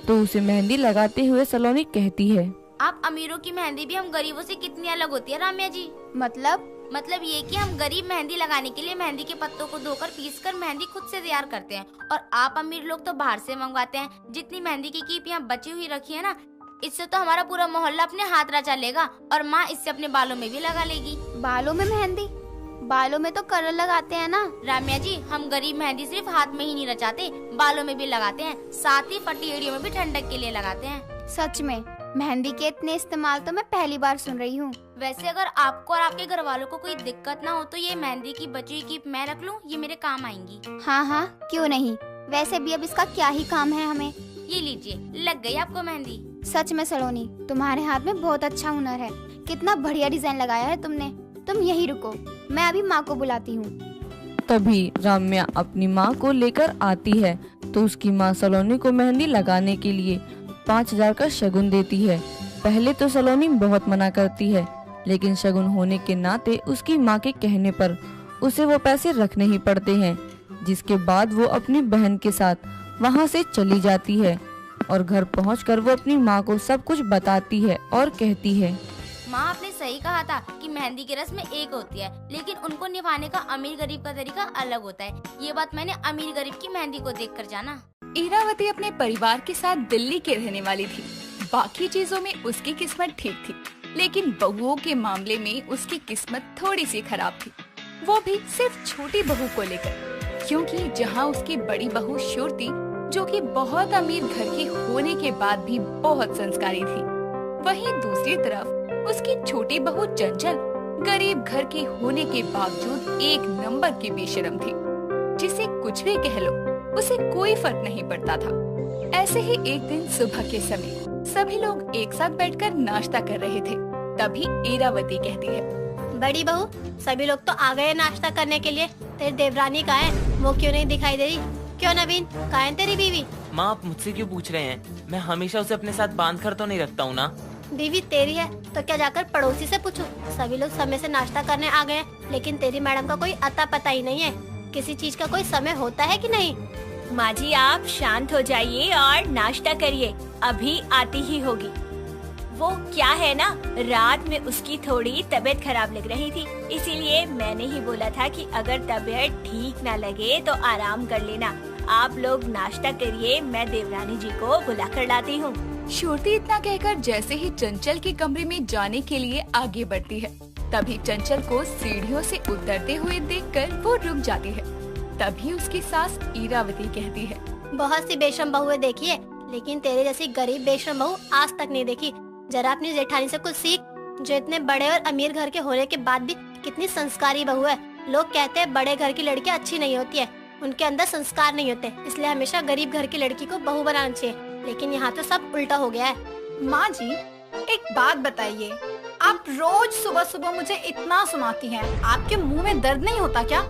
तो उसे मेहंदी लगाते हुए सलोनी कहती है, आप अमीरों की मेहंदी भी हम गरीबों से कितनी अलग होती है राम्या जी? मतलब ये कि हम गरीब मेहंदी लगाने के लिए मेहंदी के पत्तों को धोकर पीसकर मेहंदी खुद से तैयार करते हैं और आप अमीर लोग तो बाहर से मंगवाते हैं। जितनी मेहंदी की कीप यहाँ बची हुई रखी है ना, इससे तो हमारा पूरा मोहल्ला अपने हाथ रचा लेगा और माँ इससे अपने बालों में भी लगा लेगी। बालों में मेहंदी? बालों में तो कलर लगाते हैं ना। राम्या जी, हम गरीब मेहंदी सिर्फ हाथ में ही नहीं रचाते, बालों में भी लगाते हैं, साथ ही फटी एड़ियों में भी ठंडक के लिए लगाते हैं। सच में? मेहंदी के इतने इस्तेमाल तो मैं पहली बार सुन रही हूँ। वैसे अगर आपको और आपके घर वालों को कोई दिक्कत ना हो तो ये मेहंदी की बची हुई कीप मैं रख लूँ, ये मेरे काम आएंगी। हाँ, क्यों नहीं। वैसे भी अब इसका क्या ही काम है हमें। ये लीजिए, लग गई आपको मेहंदी। सच में सलोनी, तुम्हारे हाथ में बहुत अच्छा हुनर है। कितना बढ़िया डिजाइन लगाया है तुमने। तुम यही रुको, मैं अभी माँ को बुलाती हूँ। तभी राम्या अपनी माँ को लेकर आती है तो उसकी माँ सलोनी को मेहंदी लगाने के लिए 5000 का शगुन देती है। पहले तो सलोनी बहुत मना करती है, लेकिन शगुन होने के नाते उसकी माँ के कहने पर उसे वो पैसे रखने ही पड़ते हैं। जिसके बाद वो अपनी बहन के साथ वहाँ से चली जाती है और घर पहुंचकर वो अपनी माँ को सब कुछ बताती है और कहती है, माँ, आपने सही कहा था कि मेहंदी की रस्म एक होती है, लेकिन उनको निभाने का अमीर गरीब का तरीका अलग होता है। ये बात मैंने अमीर गरीब की मेहंदी को देखकर जाना। इरावती अपने परिवार के साथ दिल्ली के रहने वाली थी। बाकी चीजों में उसकी किस्मत ठीक थी, लेकिन बहुओं के मामले में उसकी किस्मत थोड़ी सी खराब थी। वो भी सिर्फ छोटी बहू को लेकर, क्योंकि जहाँ उसकी बड़ी बहू श्रुति, जो कि बहुत अमीर घर की होने के बाद भी बहुत संस्कारी थी, वहीं दूसरी तरफ उसकी छोटी बहू चंचल गरीब घर की होने के बावजूद एक नंबर की बेशरम थी। जिसे कुछ भी कह लो, उसे कोई फर्क नहीं पड़ता था। ऐसे ही एक दिन सुबह के समय सभी लोग एक साथ बैठकर नाश्ता कर रहे थे। तभी ईरावती कहती है, बड़ी बहू, सभी लोग तो आ गए नाश्ता करने के लिए, तेरी देवरानी कहाँ है? वो क्यों नहीं दिखाई दे रही? क्यों नवीन, कहाँ है तेरी बीवी? माँ, आप मुझसे क्यों पूछ रहे हैं? मैं हमेशा उसे अपने साथ बांध कर तो नहीं रखता हूँ ना। बीवी तेरी है तो क्या जाकर पड़ोसी से पूछूं? सभी लोग समय से नाश्ता करने आ गए हैं, लेकिन तेरी मैडम का कोई अता पता ही नहीं है। किसी चीज का कोई समय होता है कि नहीं? माँ जी, आप शांत हो जाइए और नाश्ता करिए, अभी आती ही होगी। वो क्या है ना, रात में उसकी थोड़ी तबीयत खराब लग रही थी, इसीलिए मैंने ही बोला था कि अगर तबीयत ठीक ना लगे तो आराम कर लेना। आप लोग नाश्ता करिए, मैं देवरानी जी को बुला कर लाती हूँ। श्रुति इतना कहकर जैसे ही चंचल के कमरे में जाने के लिए आगे बढ़ती है, तभी चंचल को सीढ़ियों से उतरते हुए देखकर वो रुक जाती है। तभी उसकी सास ईरावती कहती है, बहुत सी बेशरम बहुएं देखी है, लेकिन तेरे जैसी गरीब बेशरम बहू आज तक नहीं देखी। जरा अपनी जेठानी से कुछ सीख, जो इतने बड़े और अमीर घर के होने के बाद भी कितनी संस्कारी बहू है। लोग कहते हैं बड़े घर की लड़कियां अच्छी नहीं होती है, उनके अंदर संस्कार नहीं होते, इसलिए हमेशा गरीब घर की लड़की को बहू बनाना चाहिए। लेकिन यहाँ तो सब उल्टा हो गया है। माँ जी, एक बात बताइए, आप रोज सुबह सुबह मुझे इतना सुनाती हैं, आपके मुंह में दर्द नहीं होता क्या?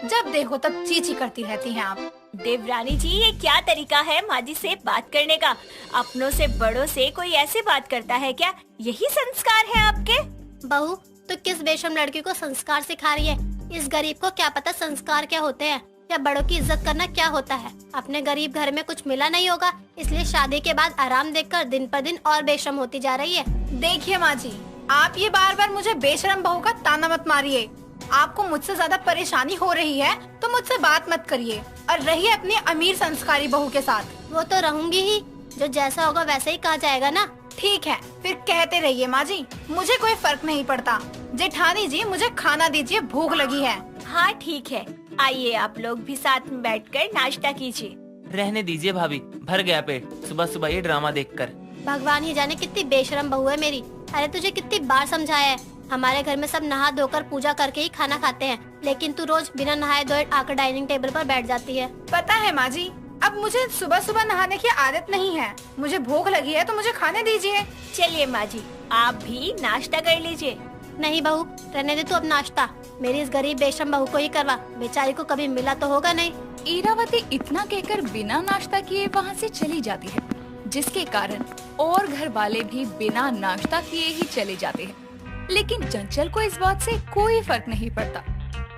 जब देखो तब चींची करती रहती हैं आप। देवरानी जी, ये क्या तरीका है माँ जी से बात करने का? अपनों से बड़ों से कोई ऐसे बात करता है क्या? यही संस्कार है आपके? बहू, तो किस बेशरम लड़की को संस्कार सिखा रही है? इस गरीब को क्या पता संस्कार क्या होते हैं या बड़ों की इज्जत करना क्या होता है। अपने गरीब घर में कुछ मिला नहीं होगा, इसलिए शादी के बाद आराम देखकर दिन पर दिन और बेशरम होती जा रही है। देखिए माँ जी, आप ये बार बार मुझे बेशरम बहू का ताना मत मारिए। आपको मुझसे ज्यादा परेशानी हो रही है तो मुझसे बात मत करिए और रहिए अपनी अमीर संस्कारी बहू के साथ। वो तो रहूंगी ही, जो जैसा होगा वैसे ही कहा जाएगा ना। ठीक है, फिर कहते रहिए माँ जी, मुझे कोई फर्क नहीं पड़ता। जेठानी जी, मुझे खाना दीजिए, भूख लगी है। हाँ ठीक है, आइए आप लोग भी साथ में बैठकर नाश्ता कीजिए। रहने दीजिए भाभी, भर गया पेट सुबह सुबह ये ड्रामा देखकर। भगवान ही जाने कितनी बेशरम बहू है मेरी। अरे तुझे कितनी बार समझाया है, हमारे घर में सब नहा धोकर पूजा करके ही खाना खाते हैं, लेकिन तू रोज बिना नहाए धोए आकर डाइनिंग टेबल पर बैठ जाती है। पता है माँ जी, अब मुझे सुबह सुबह नहाने की आदत नहीं है। मुझे भूख लगी है तो मुझे खाने दीजिए। चलिए माँ जी, आप भी नाश्ता कर लीजिए। नहीं बहू, रहने दे तू अब नाश्ता, मेरी इस गरीब बेशरम बहू को ही करवा, बेचारी को कभी मिला तो होगा नहीं। ईरावती इतना कहकर बिना नाश्ता किए वहाँ से चली जाती है, जिसके कारण और घर वाले भी बिना नाश्ता किए ही चले जाते हैं। लेकिन चंचल को इस बात से कोई फर्क नहीं पड़ता।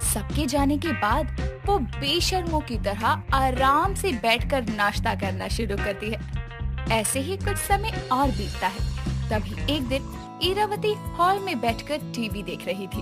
सबके जाने के बाद वो बेशर्मों की तरह आराम से बैठकर नाश्ता करना शुरू करती है। ऐसे ही कुछ समय और बीतता है। तभी एक दिन ईरावती हॉल में बैठकर टीवी देख रही थी।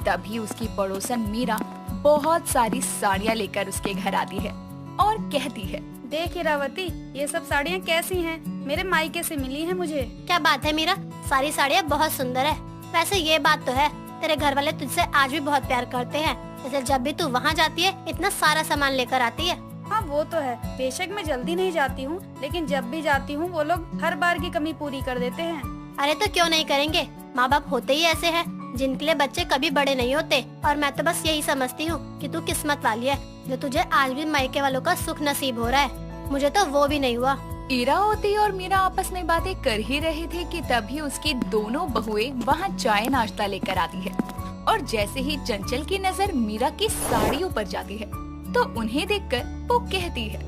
तभी उसकी पड़ोसन मीरा बहुत सारी साड़ियाँ लेकर उसके घर आती है और कहती है, देख ईरावती, ये सब साड़ियाँ कैसी हैं? मेरे मायके से मिली हैं मुझे। क्या बात है मीरा, सारी साड़ियाँ बहुत सुंदर है। वैसे ये बात तो है, तेरे घर वाले तुझसे आज भी बहुत प्यार करते हैं, इसलिए जब भी तू वहाँ जाती है इतना सारा सामान लेकर आती है। हाँ वो तो है, बेशक मैं जल्दी नहीं जाती हूँ, लेकिन जब भी जाती हूँ वो लोग हर बार की कमी पूरी कर देते हैं। अरे तो क्यों नहीं करेंगे, माँ बाप होते ही ऐसे हैं, जिनके लिए बच्चे कभी बड़े नहीं होते। और मैं तो बस यही समझती हूँ कि तू किस्मत वाली है, जो तुझे आज भी मायके वालों का सुख नसीब हो रहा है। मुझे तो वो भी नहीं हुआ। ईरावती और मीरा आपस में बातें कर ही रहे थे कि तभी उसकी दोनों बहुएं वहाँ चाय नाश्ता लेकर आती है। और जैसे ही चंचल की नजर मीरा की साड़ियों पर जाती है तो उन्हें देखकर वो कहती है,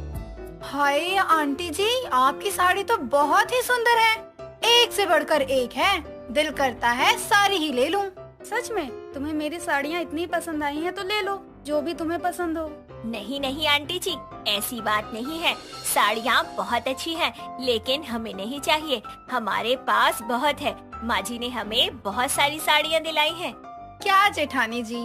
हाय आंटी जी, आपकी साड़ी तो बहुत ही सुंदर है, एक से बढ़कर एक है, दिल करता है सारी ही ले लूं। सच में तुम्हें मेरी साड़ियाँ इतनी पसंद आई हैं तो ले लो, जो भी तुम्हें पसंद हो। नहीं नहीं आंटी जी, ऐसी बात नहीं है, साड़ियाँ बहुत अच्छी हैं, लेकिन हमें नहीं चाहिए, हमारे पास बहुत है। माँ जी ने हमें बहुत सारी साड़ियाँ दिलाई हैं। क्या जेठानी जी,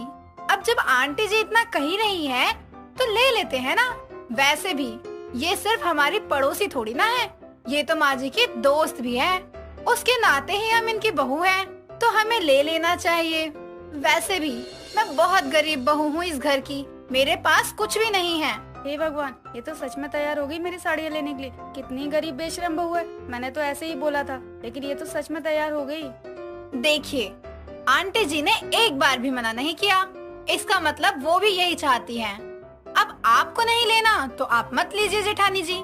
अब जब आंटी जी इतना कही रही हैं, तो ले लेते हैं ना। वैसे भी ये सिर्फ हमारी पड़ोसी थोड़ी ना है, ये तो माँ जी की दोस्त भी है, उसके नाते ही हम इनकी बहू हैं, तो हमें ले लेना चाहिए। वैसे भी मैं बहुत गरीब बहू हूँ इस घर की, मेरे पास कुछ भी नहीं है, हे भगवान, ये तो सच में तैयार हो गई मेरी साड़ियाँ लेने के लिए। कितनी गरीब बेशरम बहू है। मैंने तो ऐसे ही बोला था, लेकिन ये तो सच में तैयार हो गई। देखिए, आंटी जी ने एक बार भी मना नहीं किया। इसका मतलब वो भी यही चाहती हैं। अब आपको नहीं लेना तो आप मत लीजिए जेठानी जी।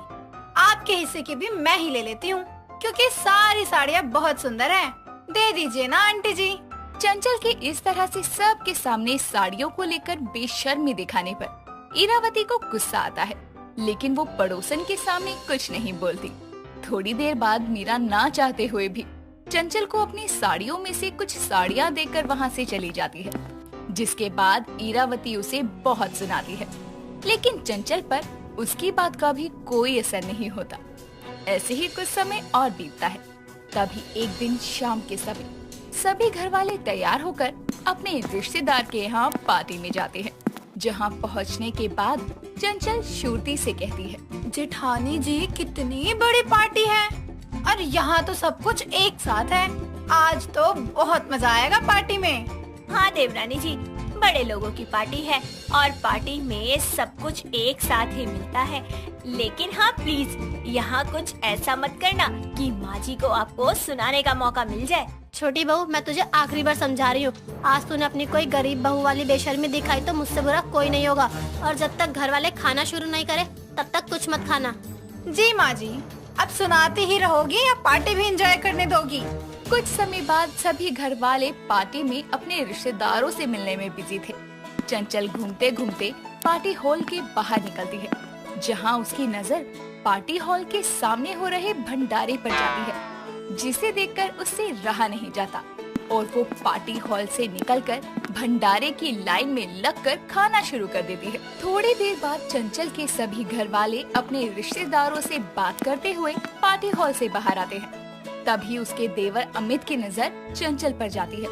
आपके हिस्से की भी मैं ही ले लेती हूँ, क्योंकि सारी साड़ियाँ बहुत सुंदर हैं। दे दीजिए ना आंटी जी। चंचल के इस तरह से सबके सामने साड़ियों को लेकर बेशर्मी दिखाने पर इरावती को गुस्सा आता है, लेकिन वो पड़ोसन के सामने कुछ नहीं बोलती। थोड़ी देर बाद मीरा ना चाहते हुए भी चंचल को अपनी साड़ियों में से कुछ साड़ियाँ देकर वहाँ से चली जाती है, जिसके बाद इरावती उसे बहुत सुनाती है, लेकिन चंचल पर उसकी बात का भी कोई असर नहीं होता। ऐसे ही कुछ समय और बीतता है। तभी एक दिन शाम के समय सभी घर वाले तैयार होकर अपने रिश्तेदार के यहाँ पार्टी में जाते हैं, जहाँ पहुँचने के बाद चंचल शुरुती से कहती है, जेठानी जी कितनी बड़ी पार्टी है और यहाँ तो सब कुछ एक साथ है। आज तो बहुत मजा आएगा पार्टी में। हाँ देवरानी जी, बड़े लोगों की पार्टी है और पार्टी में सब कुछ एक साथ ही मिलता है। लेकिन हाँ प्लीज, यहाँ कुछ ऐसा मत करना कि माँ जी को आपको सुनाने का मौका मिल जाए। छोटी बहू, मैं तुझे आखिरी बार समझा रही हूँ। आज तूने अपनी कोई गरीब बहू वाली बेशर्मी दिखाई तो मुझसे बुरा कोई नहीं होगा। और जब तक घर वाले खाना शुरू नहीं करे तब तक कुछ मत खाना। जी माँ जी, अब सुनाती ही रहोगी या पार्टी भी एंजॉय करने दोगी? कुछ समय बाद सभी घर वाले पार्टी में अपने रिश्तेदारों से मिलने में बिजी थे। चंचल घूमते घूमते पार्टी हॉल के बाहर निकलती है, जहां उसकी नजर पार्टी हॉल के सामने हो रहे भंडारे पर जाती है, जिसे देखकर उससे रहा नहीं जाता और वो पार्टी हॉल से निकलकर भंडारे की लाइन में लगकर खाना शुरू कर देती है। थोड़ी देर बाद चंचल के सभी घर वाले अपने रिश्तेदारों से बात करते हुए पार्टी हॉल से बाहर आते हैं। तभी उसके देवर अमित की नजर चंचल पर जाती है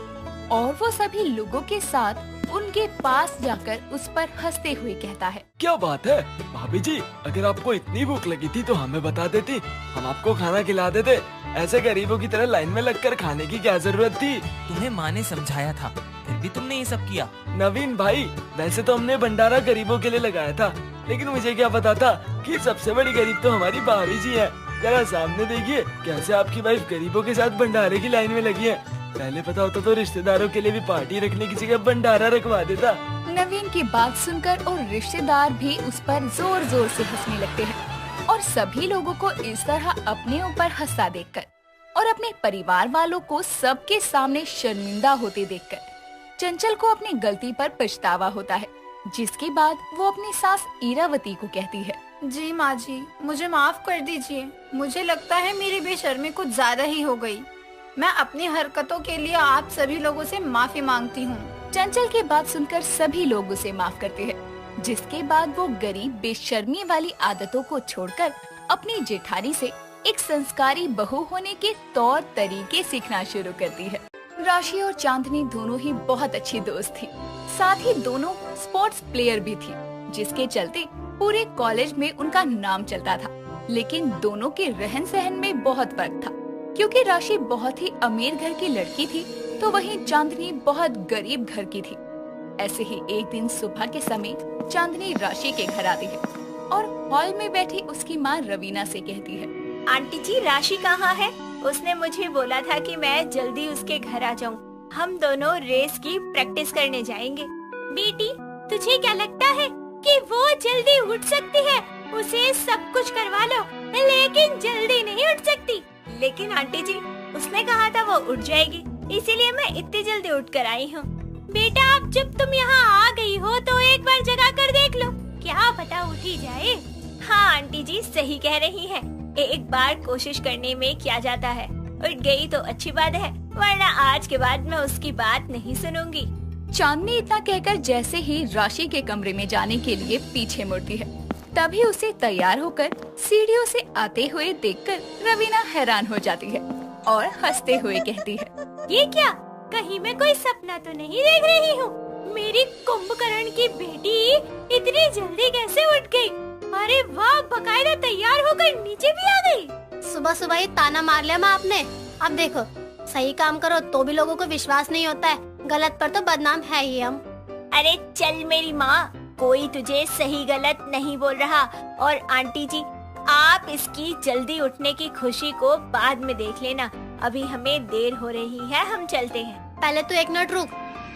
और वो सभी लोगों के साथ उनके पास जाकर उस पर हंसते हुए कहता है, क्या बात है भाभी जी, अगर आपको इतनी भूख लगी थी तो हमें बता देती, हम आपको खाना खिला देते। ऐसे गरीबों की तरह लाइन में लगकर खाने की क्या जरूरत थी? तुम्हें माँ ने समझाया था, फिर भी तुमने ये सब किया। नवीन भाई, वैसे तो हमने भंडारा गरीबों के लिए लगाया था, लेकिन मुझे क्या पता था कि सबसे बड़ी गरीब तो हमारी भाभी जी है। जरा सामने देखिए कैसे आपकी वाइफ गरीबों के साथ भंडारे की लाइन में लगी है। पहले पता होता तो रिश्तेदारों के लिए भी पार्टी रखने की जगह भंडारा रखवा देता। नवीन की बात सुनकर और रिश्तेदार भी उस पर जोर जोर से हंसने लगते हैं और सभी लोगों को इस तरह अपने ऊपर हंसता देखकर और अपने परिवार वालों को सबके सामने शर्मिंदा होते देखकर चंचल को अपनी गलती पर पछतावा होता है, जिसके बाद वो अपनी सास इरावती को कहती है, जी माँ जी, मुझे माफ कर दीजिए। मुझे लगता है मेरी बेशर्मी कुछ ज्यादा ही हो गई। मैं अपनी हरकतों के लिए आप सभी लोगों से माफी मांगती हूँ। चंचल की बात सुनकर सभी लोग उसे माफ करते हैं, जिसके बाद वो गरीब बेशर्मी वाली आदतों को छोड़कर अपनी जेठानी से एक संस्कारी बहू होने के तौर तरीके सीखना शुरू करती है। राशि और चांदनी दोनों ही बहुत अच्छी दोस्त थी, साथ ही दोनों स्पोर्ट्स प्लेयर भी थी, जिसके चलते पूरे कॉलेज में उनका नाम चलता था। लेकिन दोनों के रहन सहन में बहुत फर्क था, क्योंकि राशि बहुत ही अमीर घर की लड़की थी तो वहीं चांदनी बहुत गरीब घर की थी। ऐसे ही एक दिन सुबह के समय चांदनी राशि के घर आती है और हॉल में बैठी उसकी माँ रवीना से कहती है, आंटी जी, राशि कहाँ है? उसने मुझे बोला था कि मैं जल्दी उसके घर आ जाऊँ। हम दोनों रेस की प्रैक्टिस करने जाएंगे। बेटी, तुझे क्या लगता है कि वो जल्दी उठ सकती है? उसे सब कुछ करवा लो, लेकिन जल्दी नहीं उठ सकती। लेकिन आंटी जी, उसने कहा था वो उठ जाएगी, इसीलिए मैं इतनी जल्दी उठ कर आई हूँ। बेटा, अब जब तुम यहाँ आ गई हो तो एक बार जगा कर देख लो, क्या पता उठ ही जाए। हाँ आंटी जी, सही कह रही हैं। एक बार कोशिश करने में क्या जाता है, उठ गई तो अच्छी बात है, वरना आज के बाद मैं उसकी बात नहीं सुनूंगी। चांदनी इतना कहकर जैसे ही राशि के कमरे में जाने के लिए पीछे मुड़ती है, तभी उसे तैयार होकर सीढ़ियों से आते हुए देखकर रवीना हैरान हो जाती है और हंसते हुए कहती है, ये क्या, कहीं मैं कोई सपना तो नहीं देख रही हूँ? मेरी कुंभकर्ण की बेटी इतनी जल्दी कैसे उठ गई? अरे वाह, बकायदा तैयार होकर नीचे भी आ गई। सुबह सुबह ही ताना मार लिया माँ आपने। अब देखो, सही काम करो तो भी लोगों को विश्वास नहीं होता है, गलत पर तो बदनाम है ही हम। अरे चल मेरी माँ, कोई तुझे सही गलत नहीं बोल रहा। और आंटी जी, आप इसकी जल्दी उठने की खुशी को बाद में देख लेना, अभी हमें देर हो रही है, हम चलते हैं। पहले तू एक मिनट रुक,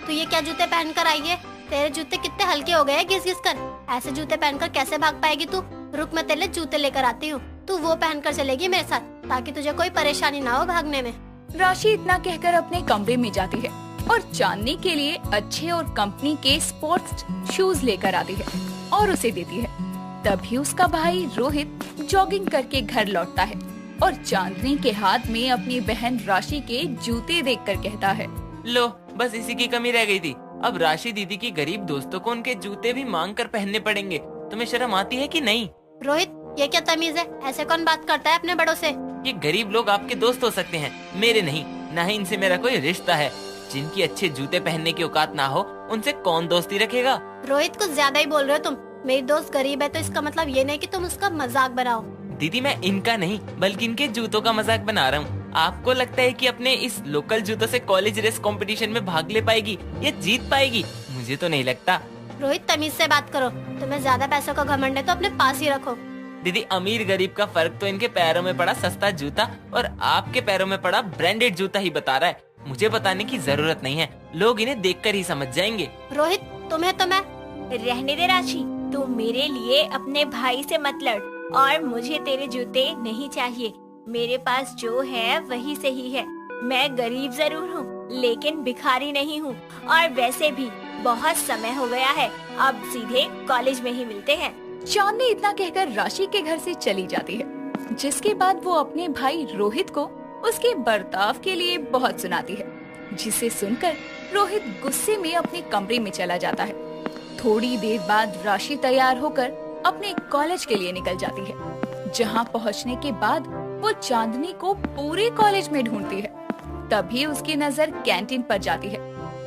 तू ये क्या जूते पहन कर आई है? तेरे जूते कितने हल्के हो गए घिस घिस कर। ऐसे जूते पहनकर कैसे भाग पाएगी तू? रुक, मैं तेरे लिए जूते लेकर आती हूँ, तू वो पहनकर चलेगी मेरे साथ, ताकि तुझे कोई परेशानी ना हो भागने में। राशि इतना कहकर अपने कमरे में जाती है और चांदनी के लिए अच्छे और कंपनी के स्पोर्ट्स शूज लेकर आती है और उसे देती है। तभी उसका भाई रोहित जॉगिंग करके घर लौटता है और चांदनी के हाथ में अपनी बहन राशि के जूते देखकर कहता है, लो, बस इसी की कमी रह गई थी। अब राशि दीदी की गरीब दोस्तों को उनके जूते भी मांग कर पहनने पड़ेंगे। तुम्हें शर्म आती है कि नहीं? रोहित, ये क्या तमीज है? ऐसे कौन बात करता है अपने बड़ों से? ये गरीब लोग आपके दोस्त हो सकते हैं, मेरे नहीं। न ही इनसे मेरा कोई रिश्ता है। जिनकी अच्छे जूते पहनने की औकात ना हो, उनसे कौन दोस्ती रखेगा? रोहित, कुछ ज्यादा ही बोल रहे हो तुम। मेरी दोस्त गरीब है तो इसका मतलब ये नहीं कि तुम उसका मजाक बनाओ। दीदी, मैं इनका नहीं बल्कि इनके जूतों का मजाक बना रहा हूँ। आपको लगता है कि अपने इस लोकल जूतों से कॉलेज रेस कंपटीशन में भाग ले पाएगी या जीत पाएगी? मुझे तो नहीं लगता। रोहित, तमीज से बात करो। तुम्हें ज्यादा पैसों का घमंड है तो अपने पास ही रखो। दीदी, अमीर गरीब का फर्क तो इनके पैरों में पड़ा सस्ता जूता और आपके पैरों में पड़ा ब्रांडेड जूता ही बता रहा है। मुझे बताने की जरूरत नहीं है, लोग इन्हें देखकर ही समझ जाएंगे। रोहित, तुम्हें तो मैं रहने दे राशि, तू मेरे लिए अपने भाई से मत लड़ और मुझे तेरे जूते नहीं चाहिए। मेरे पास जो है वही सही है। मैं गरीब जरूर हूँ लेकिन भिखारी नहीं हूँ, और वैसे भी बहुत समय हो गया है, अब सीधे कॉलेज में ही मिलते हैं। चांदनी इतना कहकर राशि के घर से चली जाती है, जिसके बाद वो अपने भाई रोहित को उसके बर्ताव के लिए बहुत सुनाती है, जिसे सुनकर रोहित गुस्से में अपने कमरे में चला जाता है। थोड़ी देर बाद राशि तैयार होकर अपने कॉलेज के लिए निकल जाती है, जहाँ पहुँचने के बाद वो चांदनी को पूरे कॉलेज में ढूंढती है। तभी उसकी नजर कैंटीन पर जाती है,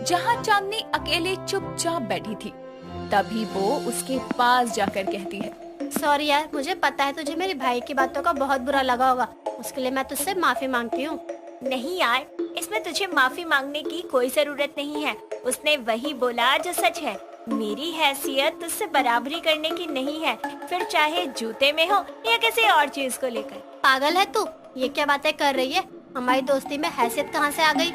जहाँ चांदनी अकेले चुपचाप बैठी थी। तभी वो उसके पास जाकर कहती है, सॉरी यार, मुझे पता है तुझे मेरे भाई की बातों का बहुत बुरा लगा होगा, उसके लिए मैं तुझसे माफी मांगती हूँ। नहीं यार, इसमें तुझे माफी मांगने की कोई जरूरत नहीं है। उसने वही बोला जो सच है। मेरी हैसियत तुझसे बराबरी करने की नहीं है, फिर चाहे जूते में हो या किसी और चीज को लेकर। पागल है तू, ये क्या बातें कर रही है? हमारी दोस्ती में हैसियत कहाँ से आ गई?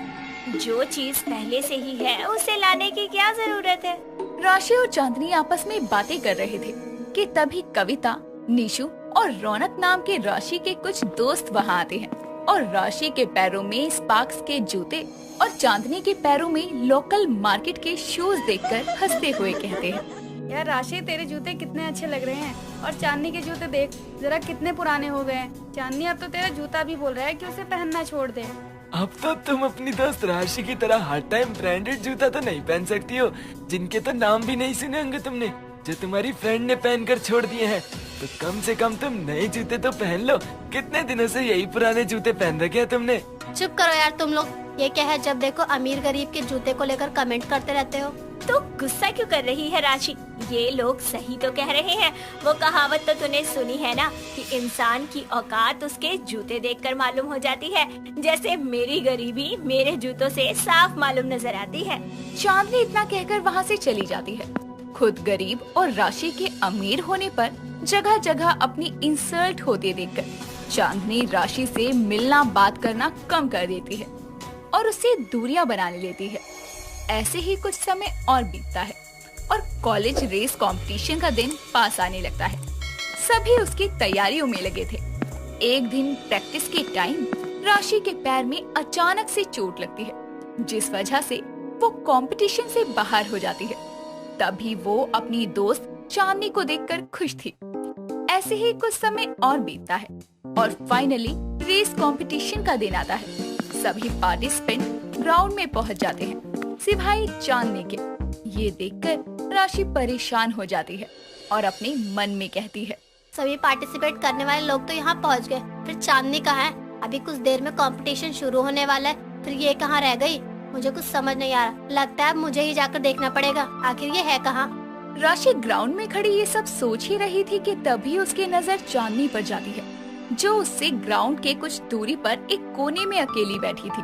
जो चीज पहले से ही है उसे लाने की क्या जरूरत है? राशि और चांदनी आपस में बातें कर रहे थे कि तभी कविता, निशु और रौनक नाम के राशि के कुछ दोस्त वहाँ आते हैं और राशि के पैरों में स्पार्क्स के जूते और चांदनी के पैरों में लोकल मार्केट के शूज देखकर हंसते हुए कहते हैं, यार राशि, तेरे जूते कितने अच्छे लग रहे हैं, और चांदनी के जूते देख जरा कितने पुराने हो गए हैं। चांदनी, अब तो तेरा जूता भी बोल रहा है कि उसे पहनना छोड़ दे। अब तो तुम अपनी दोस्त राशि की तरह हर टाइम ब्रांडेड जूता तो नहीं पहन सकती हो, जिनके तो नाम भी नहीं सुने होंगे तुमने, जो तुम्हारी फ्रेंड ने पहनकर छोड़ दिए हैं। तो कम से कम तुम नए जूते तो पहन लो। कितने दिनों से यही पुराने जूते पहन रखे हैं तुमने। चुप करो यार तुम लोग, ये क्या है? जब देखो अमीर गरीब के जूते को लेकर कमेंट करते रहते हो। तो गुस्सा क्यों कर रही है राशि? ये लोग सही तो कह रहे हैं। वो कहावत तो तूने सुनी है ना कि इंसान की औकात उसके जूते देखकर मालूम हो जाती है, जैसे मेरी गरीबी मेरे जूतों से साफ मालूम नजर आती है। चांदनी इतना कहकर वहाँ से चली जाती है। खुद गरीब और राशि के अमीर होने पर जगह जगह अपनी इंसल्ट होते देखकर चांदनी राशि से मिलना बात करना कम कर देती है और उससे दूरियां बनाने लेती है। ऐसे ही कुछ समय और बीतता है और कॉलेज रेस कंपटीशन का दिन पास आने लगता है। सभी उसकी तैयारियों में लगे थे। एक दिन प्रैक्टिस के टाइम राशि के पैर में अचानक से चोट लगती है, जिस वजह से वो कंपटीशन से बाहर हो जाती है। तभी वो अपनी दोस्त चांदनी को देखकर खुश थी। ऐसे ही कुछ समय और बीतता है और फाइनली रेस कंपटीशन का दिन आता है। सभी पार्टिसिपेंट ग्राउंड में पहुंच जाते हैं सिवाय चांदनी के। ये देखकर राशि परेशान हो जाती है और अपने मन में कहती है, सभी पार्टिसिपेट करने वाले लोग तो यहाँ पहुँच गए, फिर चांदनी कहाँ है? अभी कुछ देर में कंपटीशन शुरू होने वाला है, फिर ये कहाँ रह गई? मुझे कुछ समझ नहीं आ रहा। लगता है मुझे ही जाकर देखना पड़ेगा, आखिर ये है कहाँ? राशि ग्राउंड में खड़ी ये सब सोच ही रही थी कि तभी उसकी नजर चांदनी पर जाती है, जो उससे ग्राउंड के कुछ दूरी पर एक कोने में अकेली बैठी थी।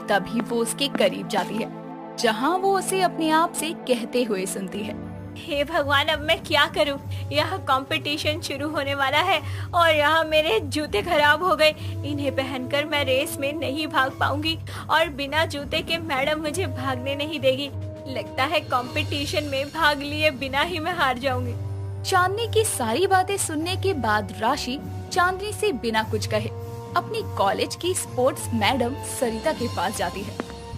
तभी वो उसके करीब जाती है जहाँ वो उसे अपने आप से कहते हुए सुनती है, हे भगवान, अब मैं क्या करूं? यह कंपटीशन शुरू होने वाला है और यहाँ मेरे जूते खराब हो गए। इन्हें पहनकर मैं रेस में नहीं भाग पाऊंगी और बिना जूते के मैडम मुझे भागने नहीं देगी। लगता है कंपटीशन में भाग लिए बिना ही मैं हार जाऊंगी। चांदनी की सारी बातें सुनने के बाद राशि चांदनी से बिना कुछ कहे अपनी कॉलेज की स्पोर्ट्स मैडम सरिता के पास जाती है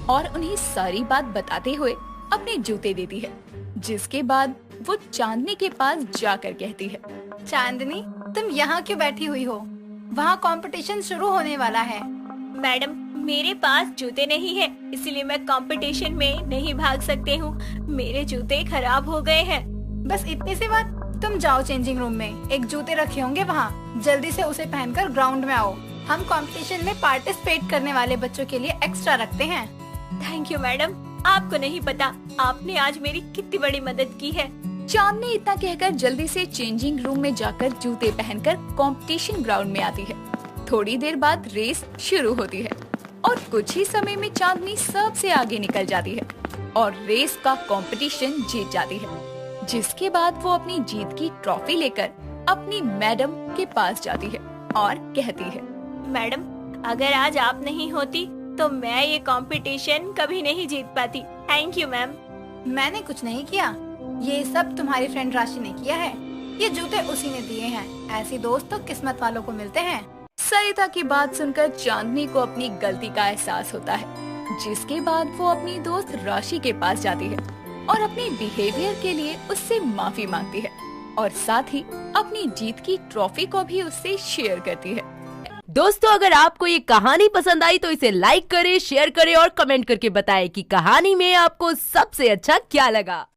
और उन्हें सारी बात बताते हुए अपने जूते देती है, जिसके बाद वो चांदनी के पास जाकर कहती है, चांदनी, तुम यहाँ क्यों बैठी हुई हो? वहाँ कंपटीशन शुरू होने वाला है। मैडम, मेरे पास जूते नहीं है, इसलिए मैं कंपटीशन में नहीं भाग सकती हूँ। मेरे जूते खराब हो गए हैं। बस इतनी सी बात? तुम जाओ चेंजिंग रूम में, एक जूते रखे होंगे वहाँ, जल्दी से उसे पहनकर ग्राउंड में आओ। हम कंपटीशन में पार्टिसिपेट करने वाले बच्चों के लिए एक्स्ट्रा रखते हैं। थैंक यू मैडम, आपको नहीं पता आपने आज मेरी कितनी बड़ी मदद की है। चांदनी इतना कहकर जल्दी से चेंजिंग रूम में जाकर जूते पहनकर कंपटीशन ग्राउंड में आती है। थोड़ी देर बाद रेस शुरू होती है और कुछ ही समय में चांदनी सबसे आगे निकल जाती है और रेस का कंपटीशन जीत जाती है, जिसके बाद वो अपनी जीत की ट्रॉफी लेकर अपनी मैडम के पास जाती है और कहती है, मैडम, अगर आज आप नहीं होती तो मैं ये कंपटीशन कभी नहीं जीत पाती। Thank you ma'am. मैंने कुछ नहीं किया, ये सब तुम्हारी फ्रेंड राशि ने किया है। ये जूते उसी ने दिए हैं। ऐसी दोस्त तो किस्मत वालों को मिलते हैं। सरिता की बात सुनकर चांदनी को अपनी गलती का एहसास होता है, जिसके बाद वो अपनी दोस्त राशि के पास जाती है और अपने बिहेवियर के लिए उससे माफी मांगती है और साथ ही अपनी जीत की ट्रॉफी को भी उससे शेयर करती है। दोस्तों, अगर आपको ये कहानी पसंद आई तो इसे लाइक करें, शेयर करें और कमेंट करके बताएं कि कहानी में आपको सबसे अच्छा क्या लगा।